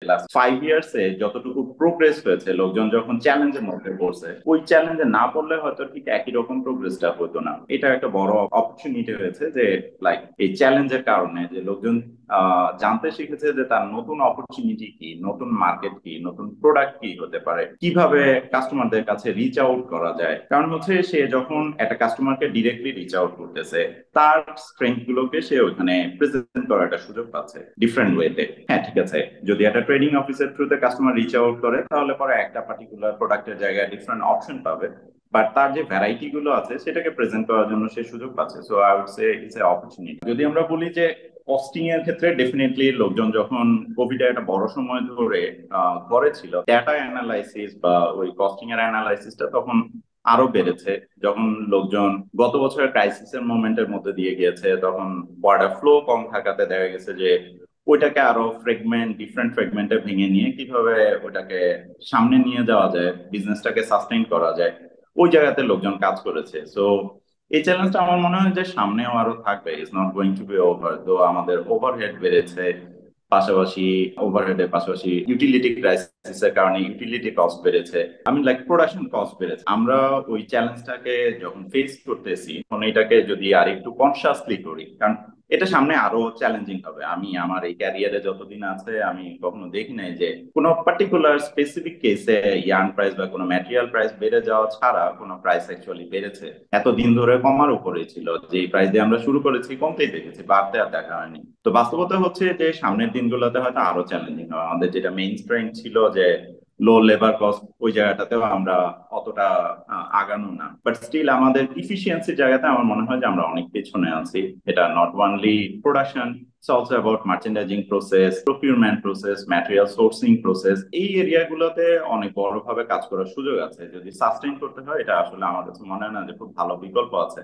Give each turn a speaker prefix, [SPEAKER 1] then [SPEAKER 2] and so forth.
[SPEAKER 1] Last 5 years এ যতটুকু progress হয়েছে, লোকজন যখন চ্যালেঞ্জের মধ্যে পড়ছে, ওই চ্যালেঞ্জে না পড়লে হয়তো ঠিক একই রকম প্রোগ্রেসটা হতো না। এটা একটা বড় অপরচুনিটি হয়েছে যে লাইক এই চ্যালেঞ্জের কারণে যে লোকজন জানতে শিখেছে যে তার নতুন অপরচুনিটি কি, নতুন মার্কেট কি, নতুন প্রোডাক্ট কি হতে পারে, কিভাবে কাস্টমারদের কাছে রিচ আউট করা যায়। কারণ হচ্ছে সে যখন একটা কাস্টমারকে ডিরেক্টলি রিচ আউট করতেছে, তার স্ট্রেংথ গুলোকে সে ওখানে প্রেজেন্ট করার একটা সুযোগ পাচ্ছে ডিফারেন্ট ওয়েতে। হ্যাঁ ঠিক আছে, যদি একটা ট্রেডিং অফিসের থ্রুতে কাস্টমার রিচ আউট করে তাহলে পরে একটা পার্টিকুলার প্রোডাক্টের জায়গায় ডিফারেন্ট অপশন পাবে, বাট তার যে ভ্যারাইটি গুলো আছে সেটাকে প্রেজেন্ট করার জন্য সে সুযোগ পাচ্ছে। So I would say it's a opportunity. যদি আমরা বলি যে কস্টিং এর ক্ষেত্রে, ডেফিনেটলি লোকজন যখন কোভিড একটা বড় সময় ধরে ঘরে ছিল, ডেটা অ্যানালাইসিস বা ওই কস্টিং এর অ্যানালাইসিসটা তখন আরো বেড়েছে। যখন লোকজন গত বছরের ক্রাইসিসের মোমেন্টের মধ্যে দিয়ে গিয়েছে, তখন অর্ডার ফ্লো কম থাকাতে দেখা গেছে যে ওইটাকে আরো ডিফারেন্ট ফ্রেগমেন্টে ভেঙে নিয়ে কিভাবে ওটাকে সামনে নিয়ে যাওয়া যায়, বিজনেসটাকে সাস্টেইন করা যায়, ওই জায়গাতে লোকজন কাজ করেছে। সো এই চ্যালেঞ্জটা আমার মনে হয় যে সামনেও আরো থাকবে, is not going to be over. তো আমাদের ওভারহেড বেড়েছে, পাশাপাশি ওভারহেডের পাশাপাশি ইউটিলিটি ক্রাইসিসের কারণে ইউটিলিটি কস্ট বেড়েছে, আমি লাইক প্রোডাকশন কস্ট বেড়েছে। আমরা ওই চ্যালেঞ্জটাকে যখন ফেস করতেছি, তখন এটাকে যদি আর একটু কনসিয়াসলি করি, কারণ এটা সামনে আরো চ্যালেঞ্জিং হবে। আমি আমার এই ক্যারিয়ারে যতদিন আছে আমি কখনো দেখি নাই যে কোনো পার্টিকুলার স্পেসিফিক কেসে ইয়ার্ন প্রাইস বা কোনো ম্যাটেরিয়াল প্রাইস বেড়ে যাওয়া ছাড়া কোনো প্রাইস অ্যাকচুয়ালি বেড়েছে। এতদিন ধরে কমার উপরে ছিল, যে প্রাইস দিয়ে আমরা শুরু করেছি কমতেই দেখেছি, বাড়তে আর দেখা হয়নি। তো বাস্তবতা হচ্ছে যে সামনের দিনগুলোতে হয়তো আরো চ্যালেঞ্জিং হবে। আমাদের যেটা মেইন স্ট্রেংথ ছিল যে লো লেবার কস্ট, ওই জায়গাটাতেও আমরা অতটা আগানো না, বাট স্টিল আমাদের ইফিসিয়েন্সির জায়গাতে আমার মনে হয় যে আমরা অনেক পেছনে আছি। এটা not only production, it's also about merchandising process, procurement process, material sourcing process. এই এরিয়াগুলোতে অনেক বড়ভাবে কাজ করার সুযোগ আছে। যদি সাস্টেইন করতে হয়, এটা আসলে আমার কাছে মনে হয় না যে খুব ভালো বিকল্প আছে।